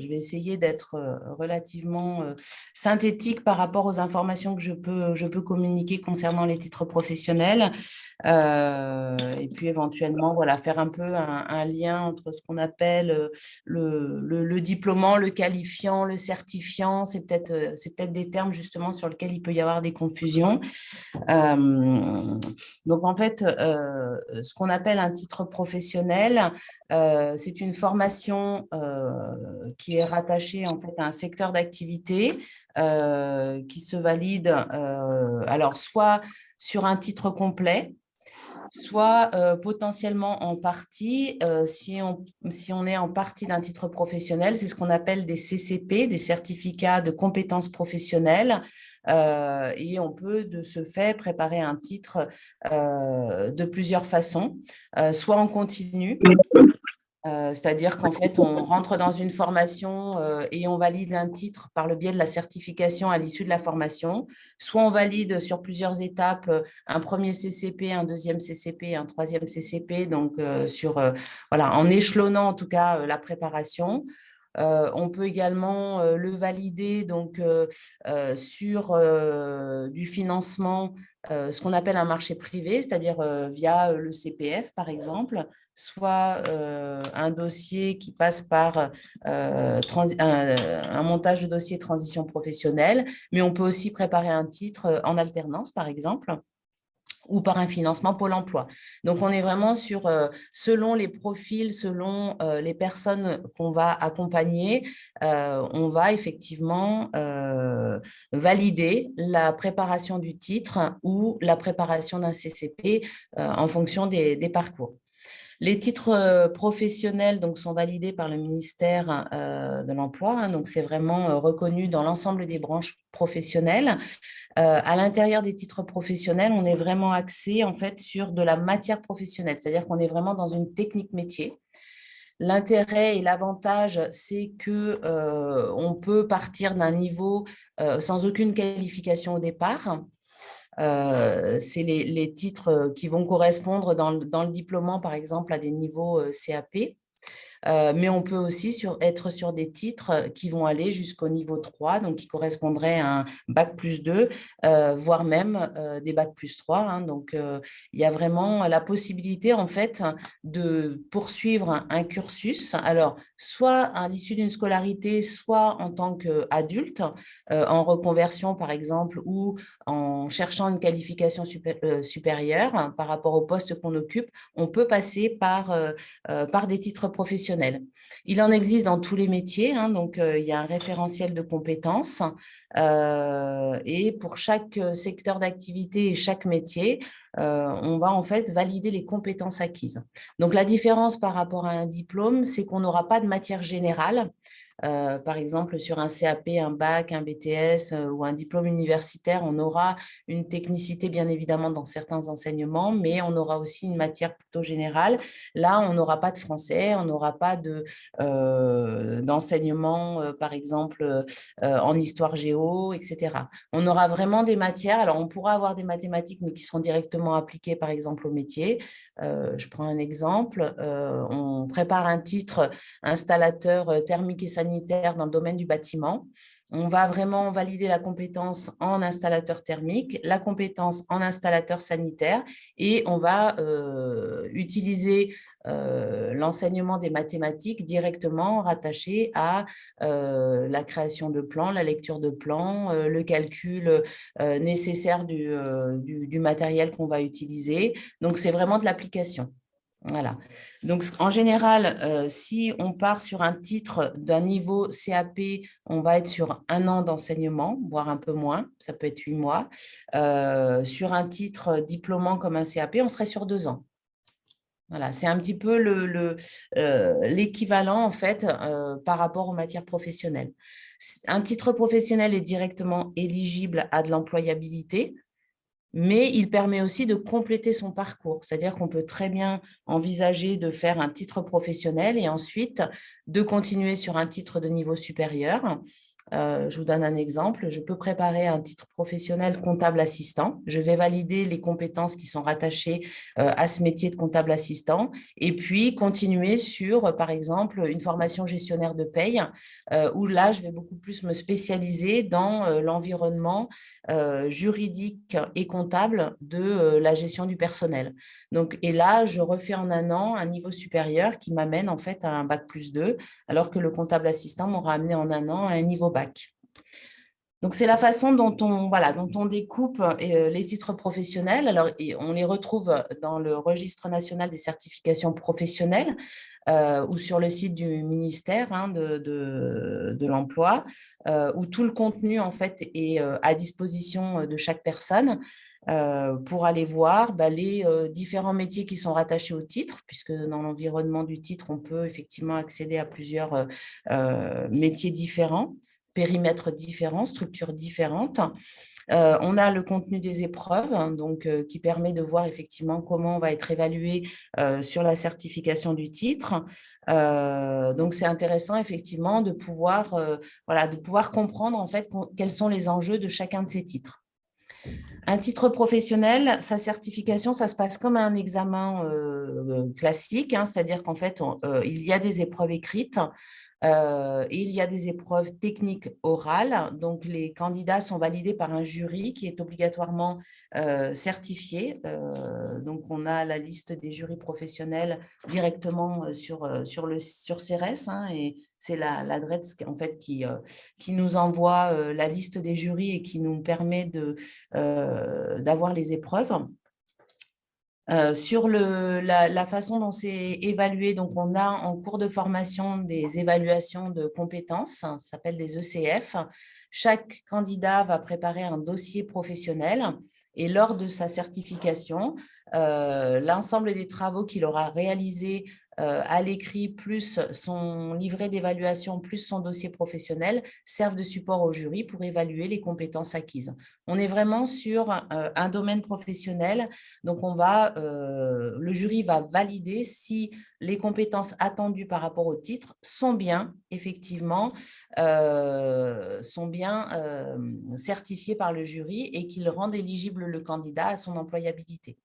je vais essayer d'être relativement synthétique par rapport aux informations que je peux communiquer concernant les titres professionnels. Et puis éventuellement, voilà, faire un peu un lien entre ce qu'on appelle le diplômant, le qualifiant, le certifiant. C'est peut-être des termes justement sur lesquels il peut y avoir des confusions. Donc en fait, ce qu'on appelle un titre professionnel, c'est une formation qui est rattachée en fait à un secteur d'activité qui se valide alors soit sur un titre complet, soit potentiellement en partie, si on est en partie d'un titre professionnel, c'est ce qu'on appelle des CCP, des certificats de compétences professionnelles, et on peut de ce fait préparer un titre de plusieurs façons, soit en continu, c'est-à-dire qu'en fait, on rentre dans une formation et on valide un titre par le biais de la certification à l'issue de la formation. Soit on valide sur plusieurs étapes un premier CCP, un deuxième CCP, un troisième CCP, donc voilà, en échelonnant en tout cas la préparation. On peut également le valider donc, sur du financement, ce qu'on appelle un marché privé, c'est-à-dire via le CPF par exemple, soit un dossier qui passe par un montage de dossier transition professionnelle, mais on peut aussi préparer un titre en alternance par exemple, ou par un financement Pôle emploi. Donc, on est vraiment sur, selon les profils, selon les personnes qu'on va accompagner, on va effectivement valider la préparation du titre ou la préparation d'un CCP en fonction des parcours. Les titres professionnels donc, sont validés par le ministère de l'Emploi, hein, donc c'est vraiment reconnu dans l'ensemble des branches professionnelles. À l'intérieur des titres professionnels, on est vraiment axé en fait sur de la matière professionnelle, c'est-à-dire qu'on est vraiment dans une technique métier. L'intérêt et l'avantage, c'est que on peut partir d'un niveau sans aucune qualification au départ. C'est les titres qui vont correspondre dans le diplômant, par exemple, à des niveaux CAP. Mais on peut aussi être sur des titres qui vont aller jusqu'au niveau 3, donc qui correspondraient à un bac plus 2, voire même des bac plus 3. Hein. Donc, il y a vraiment la possibilité, en fait, de poursuivre un cursus. Alors, soit à l'issue d'une scolarité, soit en tant qu'adulte, en reconversion, par exemple, ou en cherchant une qualification supérieure hein, par rapport au poste qu'on occupe, on peut passer par des titres professionnels. Il en existe dans tous les métiers, hein, donc il y a un référentiel de compétences et pour chaque secteur d'activité et chaque métier, on va en fait valider les compétences acquises. Donc la différence par rapport à un diplôme, c'est qu'on n'aura pas de matière générale. Par exemple, sur un CAP, un bac, un BTS ou un diplôme universitaire, on aura une technicité, bien évidemment, dans certains enseignements, mais on aura aussi une matière plutôt générale. Là, on n'aura pas de français, on n'aura pas d'enseignement, par exemple, en histoire géo, etc. On aura vraiment des matières. Alors, on pourra avoir des mathématiques, mais qui seront directement appliquées, par exemple, au métier. Je prends un exemple. On prépare un titre installateur thermique et sanitaire dans le domaine du bâtiment. On va vraiment valider la compétence en installateur thermique, la compétence en installateur sanitaire et on va utiliser l'enseignement des mathématiques directement rattaché à la création de plans, la lecture de plans, le calcul nécessaire du matériel qu'on va utiliser. Donc, c'est vraiment de l'application. Voilà. Donc, en général, si on part sur un titre d'un niveau CAP, on va être sur 1 an d'enseignement, voire un peu moins, ça peut être 8 mois. Sur un titre diplômant comme un CAP, on serait sur 2 ans. Voilà, c'est un petit peu l'équivalent en fait par rapport aux matières professionnelles. Un titre professionnel est directement éligible à de l'employabilité, mais il permet aussi de compléter son parcours. C'est-à-dire qu'on peut très bien envisager de faire un titre professionnel et ensuite de continuer sur un titre de niveau supérieur Je vous donne un exemple. Je peux préparer un titre professionnel comptable assistant. Je vais valider les compétences qui sont rattachées à ce métier de comptable assistant et puis continuer sur, par exemple, une formation gestionnaire de paye où là, je vais beaucoup plus me spécialiser dans l'environnement juridique et comptable de la gestion du personnel. Donc, et là, je refais en un an un niveau supérieur qui m'amène en fait à un bac+2, alors que le comptable assistant m'aura amené en un an à un niveau bac. Donc, c'est la façon dont on découpe les titres professionnels. Alors, on les retrouve dans le registre national des certifications professionnelles ou sur le site du ministère de l'Emploi, où tout le contenu, en fait, est à disposition de chaque personne pour aller voir les différents métiers qui sont rattachés au titre, puisque dans l'environnement du titre, on peut effectivement accéder à plusieurs métiers différents, périmètres différents, structures différentes. On a le contenu des épreuves, qui permet de voir effectivement comment on va être évalué sur la certification du titre. Donc, c'est intéressant effectivement de pouvoir comprendre en fait quels sont les enjeux de chacun de ces titres. Un titre professionnel, sa certification, ça se passe comme un examen classique, c'est-à-dire qu'en fait, il y a des épreuves écrites et il y a des épreuves techniques orales. Donc, les candidats sont validés par un jury qui est obligatoirement certifié. Donc, on a la liste des jurys professionnels directement sur CERES et c'est la DRETS en fait, qui nous envoie la liste des jurys et qui nous permet d'avoir les épreuves. Sur la façon dont c'est évalué, donc on a en cours de formation des évaluations de compétences, ça s'appelle des ECF. Chaque candidat va préparer un dossier professionnel et lors de sa certification, l'ensemble des travaux qu'il aura réalisés à l'écrit, plus son livret d'évaluation, plus son dossier professionnel, servent de support au jury pour évaluer les compétences acquises. On est vraiment sur un domaine professionnel, donc le jury va valider si les compétences attendues par rapport au titre sont bien, effectivement, certifiées par le jury et qu'ils rendent éligible le candidat à son employabilité.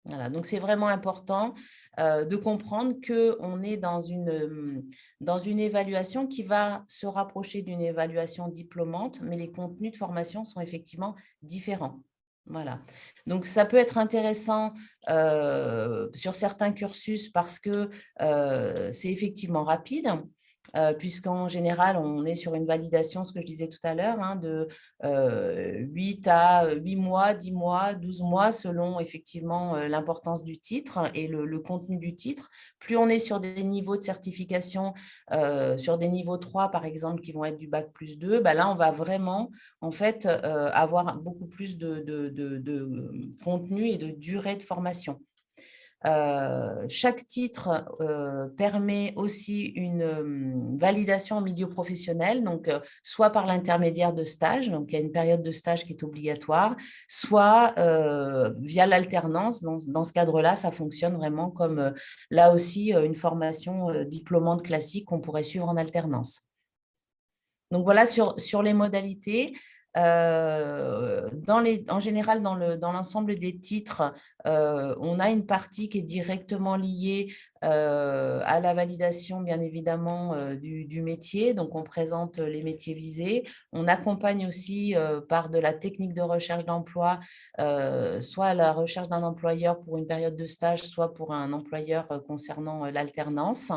Voilà, donc c'est vraiment important de comprendre qu'on est dans une évaluation qui va se rapprocher d'une évaluation diplômante, mais les contenus de formation sont effectivement différents. Voilà, donc ça peut être intéressant sur certains cursus parce que c'est effectivement rapide. Puisqu'en général, on est sur une validation, ce que je disais tout à l'heure, de 8 mois, 10 mois, 12 mois, selon effectivement l'importance du titre et le contenu du titre. Plus on est sur des niveaux de certification, sur des niveaux 3, par exemple, qui vont être du bac+2, là, on va vraiment, en fait, avoir beaucoup plus de contenu et de durée de formation. Chaque titre permet aussi une validation en milieu professionnel, donc soit par l'intermédiaire de stages, donc il y a une période de stage qui est obligatoire, soit via l'alternance. Dans ce cadre-là, ça fonctionne vraiment comme là aussi une formation diplômante classique qu'on pourrait suivre en alternance. Donc voilà sur les modalités. En général, dans l'ensemble des titres, on a une partie qui est directement liée à la validation, bien évidemment, du métier. Donc, on présente les métiers visés. On accompagne aussi par de la technique de recherche d'emploi, soit à la recherche d'un employeur pour une période de stage, soit pour un employeur concernant l'alternance.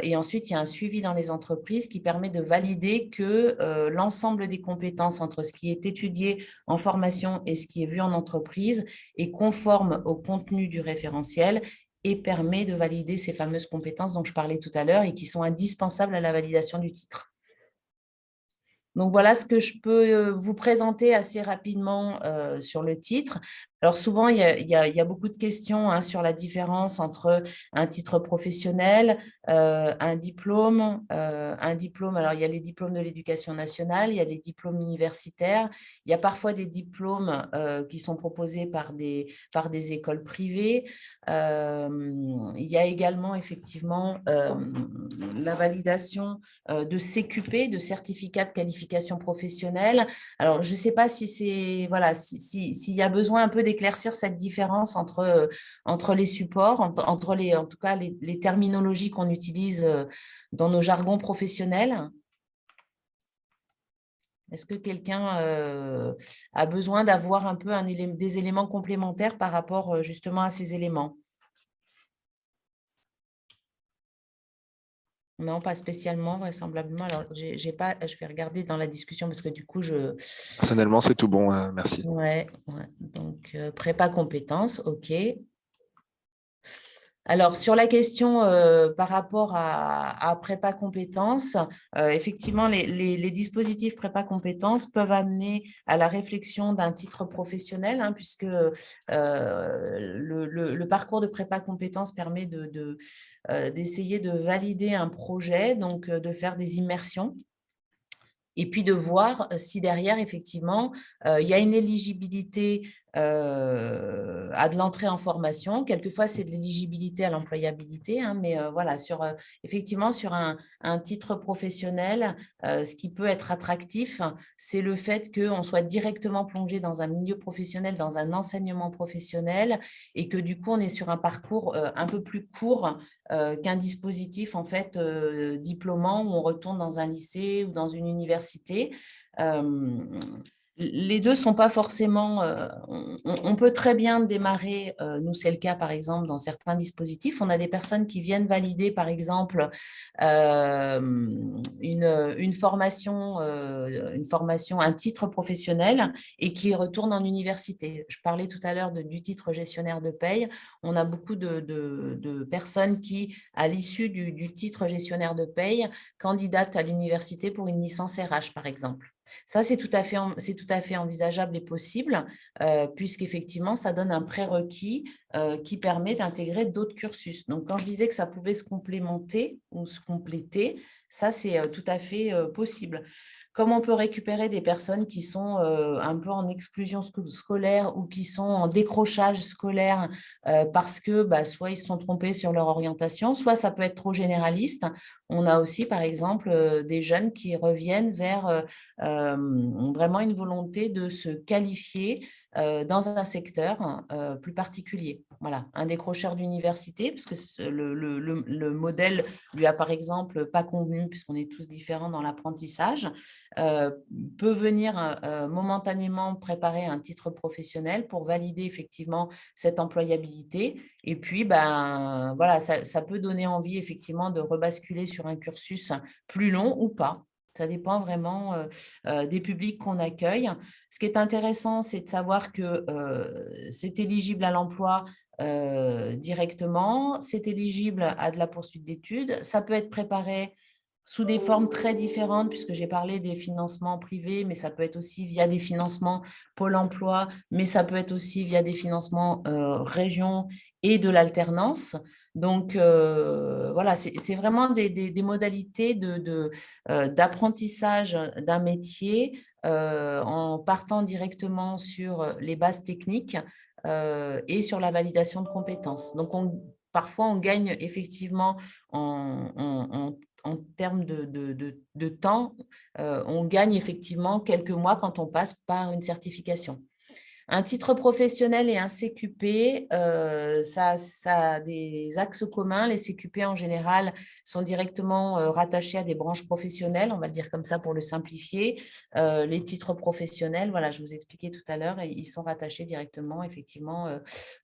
Et ensuite, il y a un suivi dans les entreprises qui permet de valider que l'ensemble des compétences entre ce qui est étudié en formation et ce qui est vu en entreprise est conforme au contenu du référentiel et permet de valider ces fameuses compétences dont je parlais tout à l'heure et qui sont indispensables à la validation du titre. Donc, voilà ce que je peux vous présenter assez rapidement sur le titre. Alors souvent, il y a beaucoup de questions hein, sur la différence entre un titre professionnel, un diplôme. Alors il y a les diplômes de l'éducation nationale, il y a les diplômes universitaires, il y a parfois des diplômes qui sont proposés par des écoles privées. Il y a également effectivement la validation de CQP, de certificat de qualification professionnelle. Alors, je ne sais pas si c'est, voilà, s'il y a besoin un peu d'éclaircir cette différence entre les supports, entre les, en tout cas, les terminologies qu'on utilise dans nos jargons professionnels. Est-ce que quelqu'un a besoin d'avoir un peu des éléments complémentaires par rapport justement à ces éléments? Non, pas spécialement, vraisemblablement. Alors, j'ai pas, je vais regarder dans la discussion parce que du coup, Personnellement, c'est tout bon, merci. ouais, ouais. Donc, prépa compétences, OK. Alors, sur la question par rapport à prépa compétences, effectivement, les dispositifs prépa compétences peuvent amener à la réflexion d'un titre professionnel, hein, puisque le parcours de prépa compétences permet d'essayer de valider un projet, donc de faire des immersions. Et puis de voir si derrière, effectivement, il y a une éligibilité à de l'entrée en formation. Quelquefois, c'est de l'éligibilité à l'employabilité, hein, mais voilà, effectivement, sur un titre professionnel, ce qui peut être attractif, c'est le fait qu'on soit directement plongé dans un milieu professionnel, dans un enseignement professionnel, et que du coup, on est sur un parcours un peu plus court qu'un dispositif en fait diplômant où on retourne dans un lycée ou dans une université. Les deux sont pas forcément. On peut très bien démarrer. Nous, c'est le cas par exemple dans certains dispositifs. On a des personnes qui viennent valider par exemple une formation, un titre professionnel et qui retournent en université. Je parlais tout à l'heure du titre gestionnaire de paye. On a beaucoup de personnes qui, à l'issue du titre gestionnaire de paye, candidatent à l'université pour une licence RH, par exemple. Ça, c'est tout à fait envisageable et possible, puisqu'effectivement, ça donne un prérequis qui permet d'intégrer d'autres cursus. Donc, quand je disais que ça pouvait se complémenter ou se compléter, ça, c'est tout à fait possible. Comme on peut récupérer des personnes qui sont un peu en exclusion scolaire ou qui sont en décrochage scolaire parce que soit ils se sont trompés sur leur orientation, soit ça peut être trop généraliste. On a aussi, par exemple, des jeunes qui reviennent vers vraiment une volonté de se qualifier dans un secteur plus particulier. Voilà, un décrocheur d'université, parce que le modèle lui a par exemple pas convenu, puisqu'on est tous différents dans l'apprentissage, peut venir momentanément préparer un titre professionnel pour valider effectivement cette employabilité. Et puis, voilà, ça peut donner envie effectivement de rebasculer sur un cursus plus long ou pas. Ça dépend vraiment des publics qu'on accueille. Ce qui est intéressant, c'est de savoir que c'est éligible à l'emploi directement, c'est éligible à de la poursuite d'études. Ça peut être préparé sous des formes très différentes, puisque j'ai parlé des financements privés, mais ça peut être aussi via des financements Pôle emploi, mais ça peut être aussi via des financements région et de l'alternance. Donc, voilà, c'est vraiment des modalités d'apprentissage d'un métier en partant directement sur les bases techniques et sur la validation de compétences. Donc, parfois, on gagne effectivement en termes de temps, on gagne effectivement quelques mois quand on passe par une certification. Un titre professionnel et un CQP, ça a des axes communs. Les CQP, en général, sont directement rattachés à des branches professionnelles, on va le dire comme ça pour le simplifier. Les titres professionnels, voilà, je vous expliquais tout à l'heure, ils sont rattachés directement, effectivement,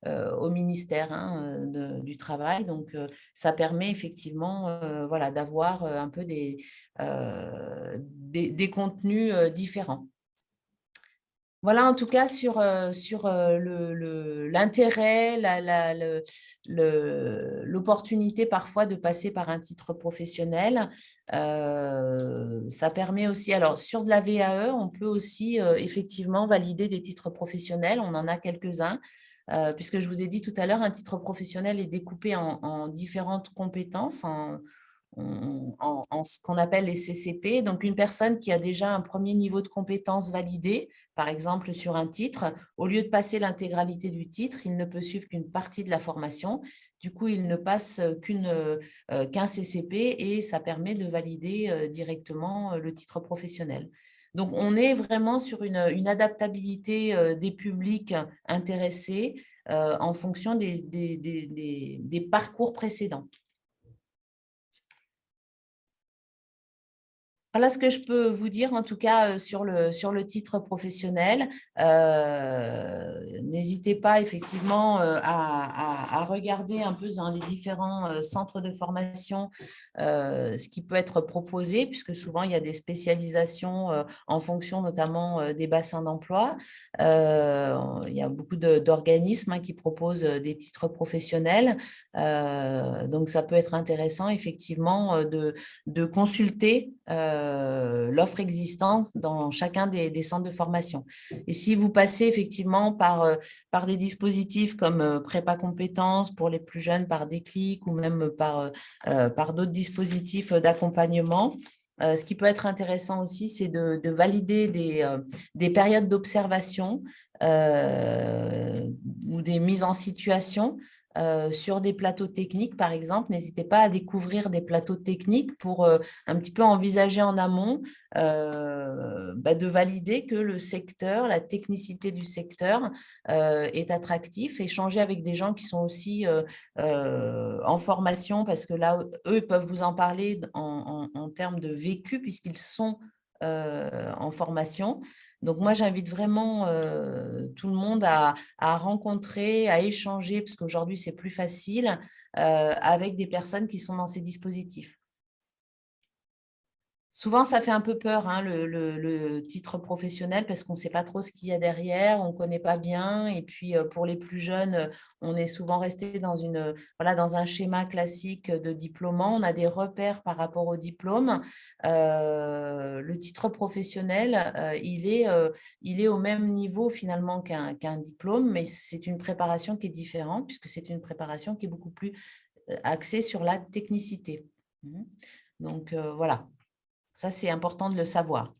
au ministère hein, du Travail. Donc, ça permet effectivement voilà, d'avoir un peu des contenus différents. Voilà, en tout cas, sur l'intérêt, l'opportunité parfois de passer par un titre professionnel. Ça permet aussi, alors sur de la VAE, on peut aussi effectivement valider des titres professionnels. On en a quelques-uns. Puisque je vous ai dit tout à l'heure, un titre professionnel est découpé en différentes compétences, en ce qu'on appelle les CCP. Donc, une personne qui a déjà un premier niveau de compétence validé, par exemple sur un titre, au lieu de passer l'intégralité du titre, il ne peut suivre qu'une partie de la formation. Du coup, il ne passe qu'un CCP et ça permet de valider directement le titre professionnel. Donc, on est vraiment sur une adaptabilité des publics intéressés en fonction des parcours précédents. Voilà ce que je peux vous dire, en tout cas, sur le titre professionnel. N'hésitez pas effectivement à regarder un peu dans les différents centres de formation ce qui peut être proposé, puisque souvent, il y a des spécialisations en fonction notamment des bassins d'emploi. Il y a beaucoup d'organismes qui proposent des titres professionnels. Donc, ça peut être intéressant effectivement de consulter l'offre existante dans chacun des centres de formation. Et si vous passez effectivement par des dispositifs comme Prépa Compétences pour les plus jeunes, par Déclic ou même par d'autres dispositifs d'accompagnement, ce qui peut être intéressant aussi, c'est de valider des périodes d'observation ou des mises en situation sur des plateaux techniques, par exemple. N'hésitez pas à découvrir des plateaux techniques pour un petit peu envisager en amont de valider que le secteur, la technicité du secteur est attractif, échanger avec des gens qui sont aussi en formation, parce que là, eux peuvent vous en parler en termes de vécu, puisqu'ils sont en formation. Donc, moi, j'invite vraiment tout le monde à rencontrer, à échanger, parce qu'aujourd'hui, c'est plus facile, avec des personnes qui sont dans ces dispositifs. Souvent, ça fait un peu peur, hein, le titre professionnel, parce qu'on ne sait pas trop ce qu'il y a derrière, on ne connaît pas bien. Et puis, pour les plus jeunes, on est souvent resté dans un schéma classique de diplômant. On a des repères par rapport au diplôme. Le titre professionnel, il est au même niveau finalement qu'un diplôme, mais c'est une préparation qui est différente, puisque c'est une préparation qui est beaucoup plus axée sur la technicité. Donc, voilà. Ça, c'est important de le savoir.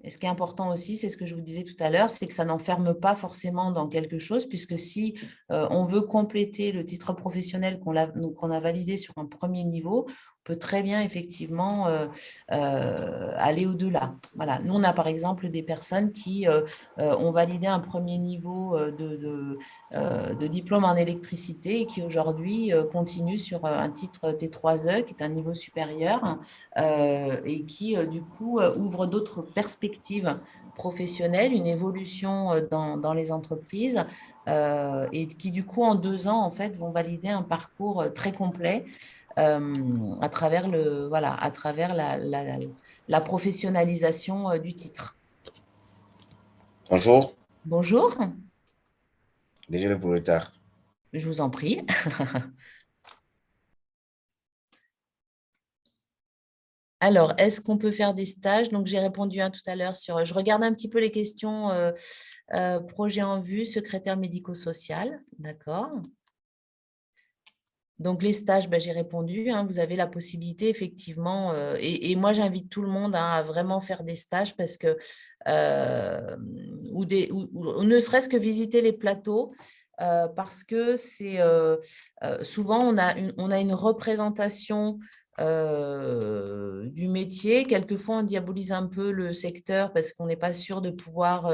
Et ce qui est important aussi, c'est ce que je vous disais tout à l'heure, c'est que ça n'enferme pas forcément dans quelque chose, puisque si on veut compléter le titre professionnel qu'on a validé sur un premier niveau, on peut très bien effectivement aller au-delà. Voilà. Nous, on a par exemple des personnes qui ont validé un premier niveau de diplôme en électricité et qui aujourd'hui continuent sur un titre T3E, qui est un niveau supérieur, et qui, du coup, ouvre d'autres perspectives professionnelles, une évolution dans les entreprises, et qui, du coup, en 2 ans, en fait, vont valider un parcours très complet à travers la professionnalisation du titre. Bonjour, Bonjour, désolé pour le retard. je vous en prie. Alors, est-ce qu'on peut faire des stages? Donc, j'ai répondu tout à l'heure sur… Je regarde un petit peu les questions. Projet en vue, secrétaire médico-social. D'accord. Donc, les stages, j'ai répondu. Vous avez la possibilité, effectivement. Et moi, j'invite tout le monde à vraiment faire des stages parce que… ou ne serait-ce que visiter les plateaux. Parce que c'est souvent, on a une représentation du métier. Quelquefois, on diabolise un peu le secteur parce qu'on n'est pas sûr de pouvoir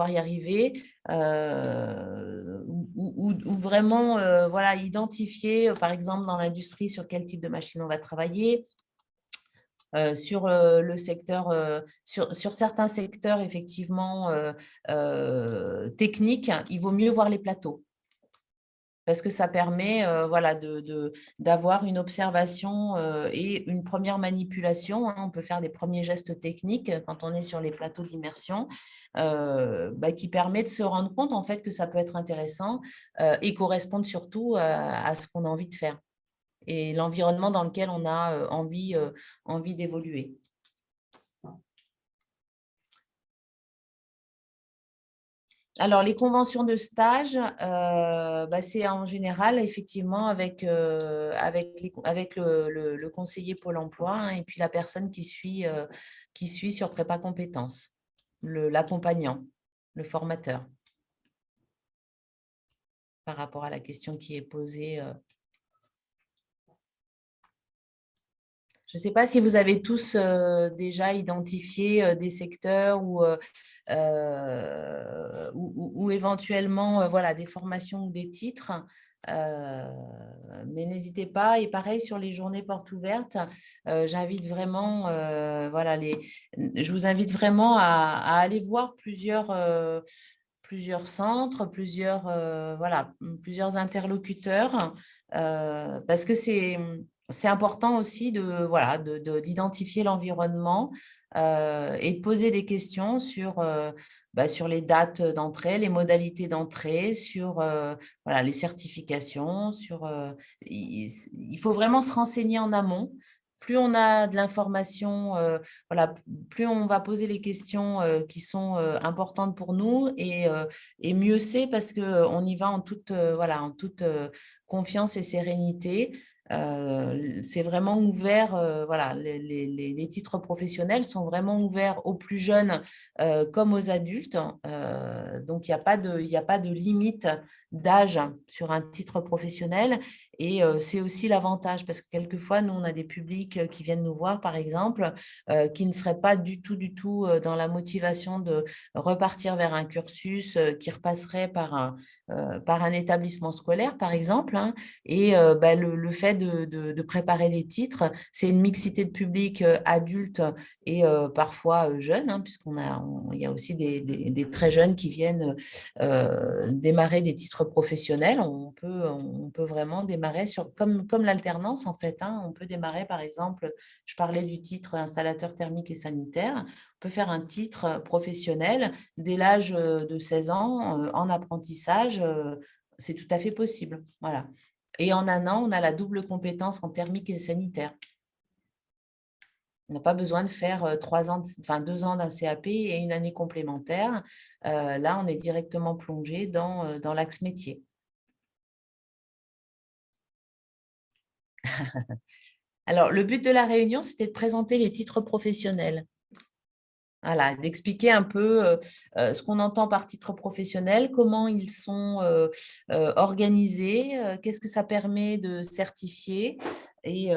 y arriver. Ou vraiment identifier, par exemple, dans l'industrie, sur quel type de machine on va travailler. Sur le secteur, sur certains secteurs, effectivement, techniques, il vaut mieux voir les plateaux. parce que ça permet voilà, d'avoir une observation et une première manipulation. On peut faire des premiers gestes techniques quand on est sur les plateaux d'immersion, qui permet de se rendre compte en fait que ça peut être intéressant et correspondre surtout à ce qu'on a envie de faire et l'environnement dans lequel on a envie d'évoluer. Alors, les conventions de stage, c'est en général effectivement avec le conseiller Pôle emploi, hein, et puis la personne qui suit sur prépa compétences, l'accompagnant, le formateur, par rapport à la question qui est posée. Je ne sais pas si vous avez tous déjà identifié des secteurs ou éventuellement voilà, des formations ou des titres, mais n'hésitez pas. Et pareil, sur les journées portes ouvertes, j'invite vraiment, voilà, je vous invite vraiment à aller voir plusieurs centres, plusieurs interlocuteurs, parce que c'est important aussi d'identifier l'environnement et de poser des questions sur les dates d'entrée, les modalités d'entrée, sur les certifications. Il faut vraiment se renseigner en amont. Plus on a de l'information, plus on va poser les questions qui sont importantes pour nous et mieux c'est parce qu'on y va en toute confiance et sérénité. C'est vraiment ouvert, les titres professionnels sont vraiment ouverts aux plus jeunes comme aux adultes. Donc, il n'y a pas de limite d'âge sur un titre professionnel. Et c'est aussi l'avantage parce que quelquefois, nous, on a des publics qui viennent nous voir, par exemple, qui ne seraient pas du tout dans la motivation de repartir vers un cursus qui repasserait par un établissement scolaire, par exemple, hein. Et le fait de préparer des titres, c'est une mixité de public adultes et parfois jeunes, hein, il y a aussi des très jeunes qui viennent démarrer des titres professionnels. On peut vraiment démarrer comme l'alternance, en fait, hein. On peut démarrer, par exemple, je parlais du titre installateur thermique et sanitaire. On peut faire un titre professionnel dès l'âge de 16 ans en apprentissage. C'est tout à fait possible. Voilà. Et en un an, on a la double compétence en thermique et sanitaire. On n'a pas besoin de faire 2 ans d'un CAP et une année complémentaire. Là, on est directement plongé dans l'axe métier. Alors, le but de la réunion, c'était de présenter les titres professionnels. Voilà, d'expliquer un peu ce qu'on entend par titre professionnel, comment ils sont organisés, qu'est-ce que ça permet de certifier et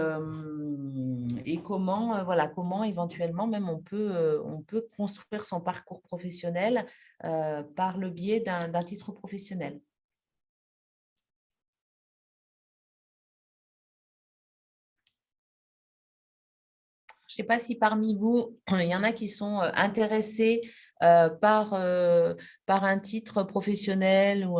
comment éventuellement même on peut construire son parcours professionnel par le biais d'un titre professionnel. Je ne sais pas si parmi vous, il y en a qui sont intéressés par un titre professionnel ou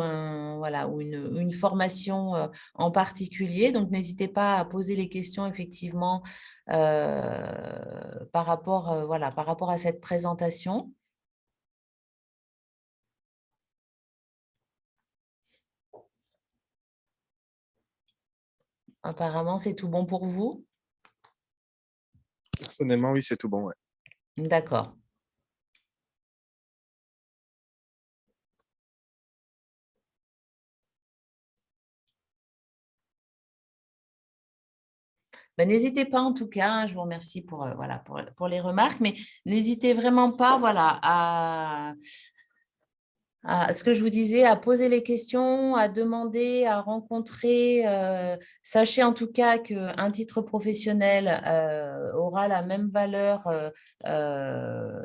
une formation en particulier. Donc, n'hésitez pas à poser les questions effectivement par rapport à cette présentation. Apparemment, c'est tout bon pour vous? Personnellement, oui, c'est tout bon. Ouais. D'accord. N'hésitez pas en tout cas, hein, je vous remercie pour les remarques, mais n'hésitez vraiment pas à ce que je vous disais, à poser les questions, à demander, à rencontrer. Sachez en tout cas qu'un titre professionnel aura la même valeur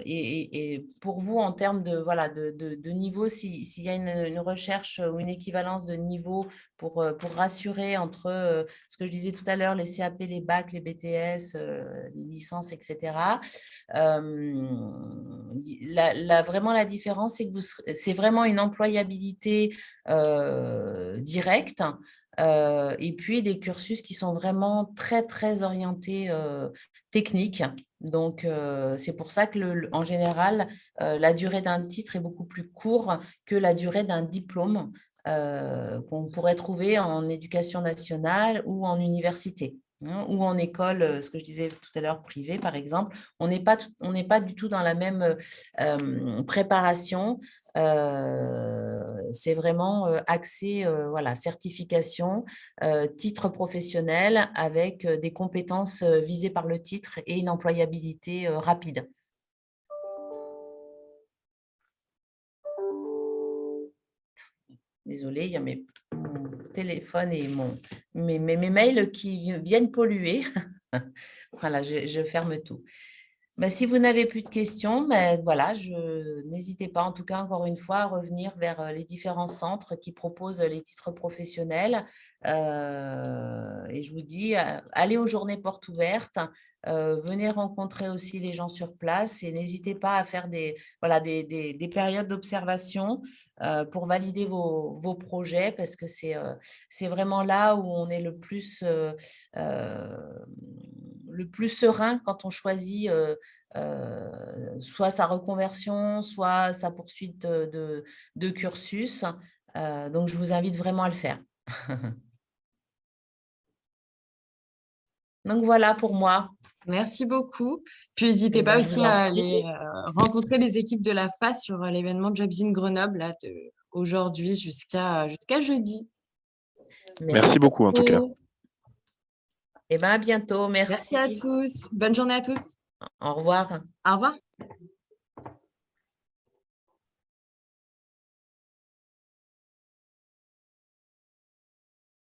et pour vous en termes de niveau, s'il y a une recherche ou une équivalence de niveau pour rassurer entre ce que je disais tout à l'heure, les CAP, les bacs, les BTS, les licences, etc. Vraiment la différence, c'est que c'est vraiment vraiment une employabilité directe, et puis des cursus qui sont vraiment très, très orientés techniques. Donc, c'est pour ça que, en général, la durée d'un titre est beaucoup plus courte que la durée d'un diplôme qu'on pourrait trouver en éducation nationale ou en université, hein, ou en école, ce que je disais tout à l'heure, privée, par exemple. On n'est pas du tout dans la même préparation. C'est vraiment axé, voilà, certification, titre professionnel avec des compétences visées par le titre et une employabilité rapide. Désolée, il y a mon téléphone et mes mails qui viennent polluer. Voilà, je ferme tout. Ben, si vous n'avez plus de questions, ben, voilà, n'hésitez pas en tout cas encore une fois à revenir vers les différents centres qui proposent les titres professionnels. Et je vous dis, allez aux journées portes ouvertes, venez rencontrer aussi les gens sur place et n'hésitez pas à faire voilà, des périodes d'observation pour valider vos projets parce que c'est vraiment là où on est le plus serein quand on choisit soit sa reconversion, soit sa poursuite de cursus. Donc, je vous invite vraiment à le faire. Donc, voilà pour moi. Merci beaucoup. Puis n'hésitez Eh pas ben, je aussi vous en à prie. aller rencontrer les équipes de l'AFPA sur l'événement Jobs in Grenoble là, aujourd'hui jusqu'à jeudi. Merci beaucoup, en tout cas. Eh ben, à bientôt. Merci à Merci. tous. Bonne journée à tous. Au revoir. Au revoir.